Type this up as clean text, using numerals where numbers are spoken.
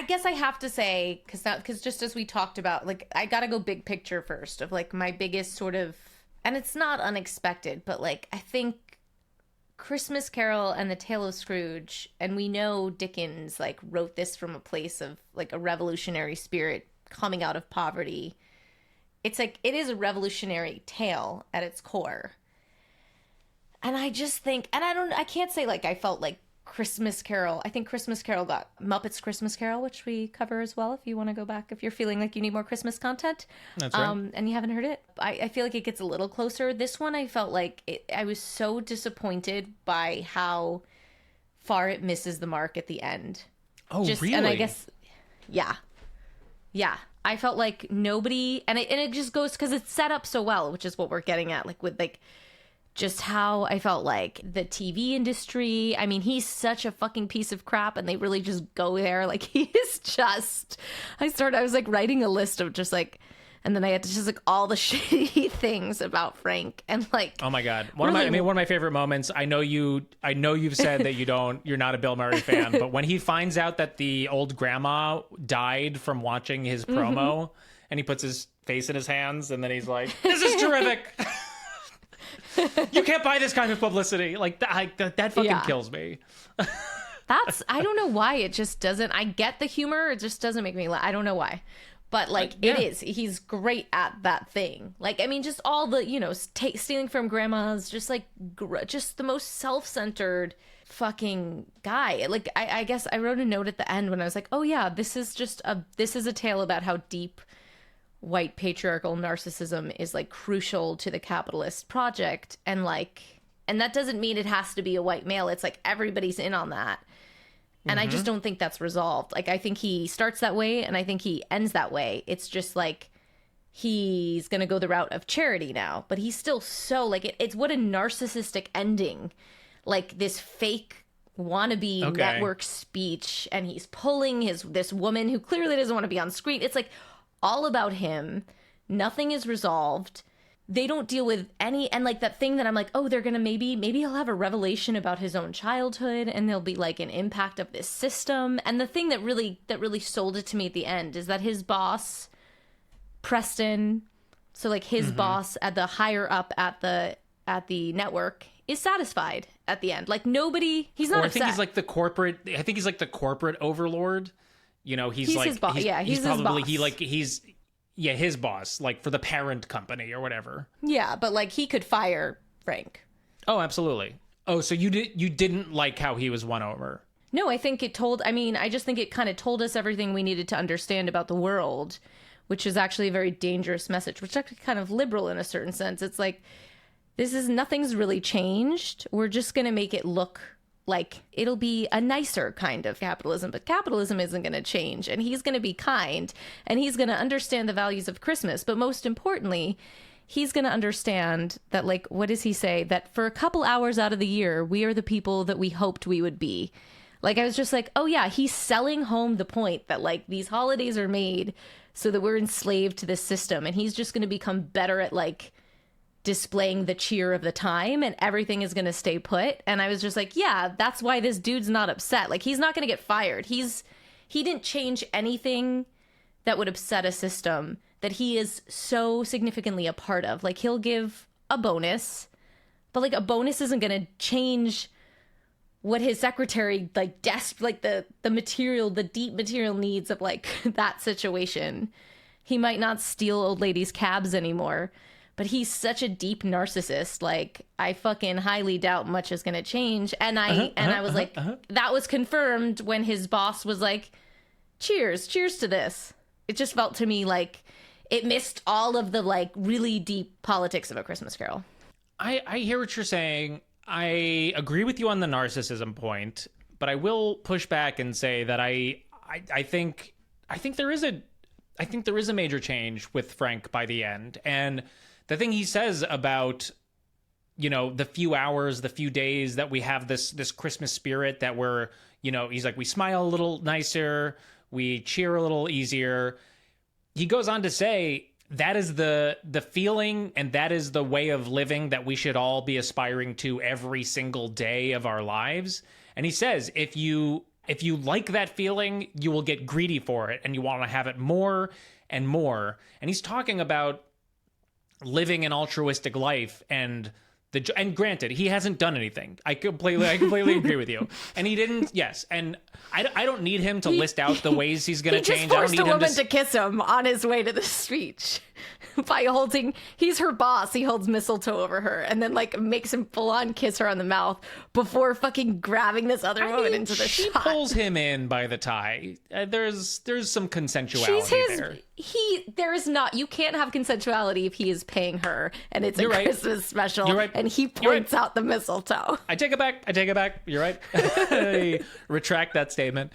I guess I have to say, because just as we talked about, like, I gotta go big picture first of like my biggest sort of, and it's not unexpected, but like I think Christmas Carol and the Tale of Scrooge, and we know Dickens like wrote this from a place of like a revolutionary spirit coming out of poverty. It's like it is a revolutionary tale at its core. And I just think, and I can't say like I felt like Christmas Carol. I think Christmas Carol got Muppets Christmas Carol, which we cover as well if you want to go back, if you're feeling like you need more Christmas content. That's right. And you haven't heard it. I feel like it gets a little closer. This one, I felt like I was so disappointed by how far it misses the mark at the end. Oh, really? And I guess, yeah. Yeah. I felt like nobody, and it just goes, because it's set up so well, which is what we're getting at, like with like, just how I felt like the TV industry, I mean, he's such a fucking piece of crap and they really just go there. Like he is just, I was like writing a list of just like, and then I had to just like all the shitty things about Frank and like, oh my God. One of my favorite moments, I know you've said that you're not a Bill Murray fan, but when he finds out that the old grandma died from watching his promo and he puts his face in his hands and then he's like, this is terrific. You can't buy this kind of publicity. Like that fucking kills me. I don't know why it just doesn't. I get the humor. It just doesn't make me laugh. I don't know why. But like it is. He's great at that thing. Like, I mean, just all the, stealing from grandmas, just like just the most self-centered fucking guy. Like, I guess I wrote a note at the end when I was like, oh yeah, this is a tale about how deep white patriarchal narcissism is like crucial to the capitalist project, and that doesn't mean it has to be a white male. It's like everybody's in on that, and I just don't think that's resolved. Like I think he starts that way and I think he ends that way. It's just like he's gonna go the route of charity now, but he's still so like it's what a narcissistic ending, like this fake wannabe network speech, and he's pulling this woman who clearly doesn't want to be on screen. It's like all about him. Nothing is resolved. They don't deal with any, and like that thing that I'm like, oh, they're gonna maybe he'll have a revelation about his own childhood and there'll be like an impact of this system. And the thing that really sold it to me at the end is that his boss, Preston, so like his boss at the higher up at the network, is satisfied at the end. Like nobody, he's not upset. I think he's like the corporate overlord. He's like his boss. He's probably his boss. His boss, like for the parent company or whatever. Yeah, but like he could fire Frank. Oh, absolutely. Oh, so you didn't like how he was won over? No, I just think it kind of told us everything we needed to understand about the world, which is actually a very dangerous message, which is actually kind of liberal in a certain sense. It's like, nothing's really changed. We're just going to make it look like it'll be a nicer kind of capitalism, but capitalism isn't going to change, and he's going to be kind, and he's going to understand the values of Christmas, but most importantly, he's going to understand that, like, what does he say? That for a couple hours out of the year, we are the people that we hoped we would be. Like, I was just like, oh yeah, he's selling home the point that, like, these holidays are made so that we're enslaved to this system, and he's just going to become better at, like, displaying the cheer of the time, and everything is going to stay put. And I was just like, yeah, that's why this dude's not upset. Like, he's not going to get fired. He didn't change anything that would upset a system that he is so significantly a part of. Like, he'll give a bonus, but like a bonus isn't going to change what his secretary like the material, the deep material needs of like that situation. He might not steal old ladies' cabs anymore, but he's such a deep narcissist. Like, I fucking highly doubt much is going to change. And I was like, that was confirmed when his boss was like, cheers to this. It just felt to me like it missed all of the like really deep politics of A Christmas Carol. I hear what you're saying. I agree with you on the narcissism point, but I will push back and say that I think there is a major change with Frank by the end. And the thing he says about, the few hours, the few days that we have this Christmas spirit that we're, he's like, we smile a little nicer, we cheer a little easier. He goes on to say that is the feeling, and that is the way of living that we should all be aspiring to every single day of our lives. And he says, if you if you like that feeling, you will get greedy for it and you want to have it more and more. And he's talking about living an altruistic life and granted, he hasn't done anything. I completely agree with you. And he didn't. Yes, and I don't need him to list out the ways he's going to change. He just forced I don't need a woman him to kiss him on his way to the speech by holding. He's her boss. He holds mistletoe over her and then like makes him full on kiss her on the mouth before fucking grabbing this other woman into the she shot. pulls him in by the tie. There's some consensuality there. There is not. You can't have consensuality if he is paying her and it's You're a right. Christmas special. You're right. And he points out the mistletoe. I take it back. You're right. I retract that statement.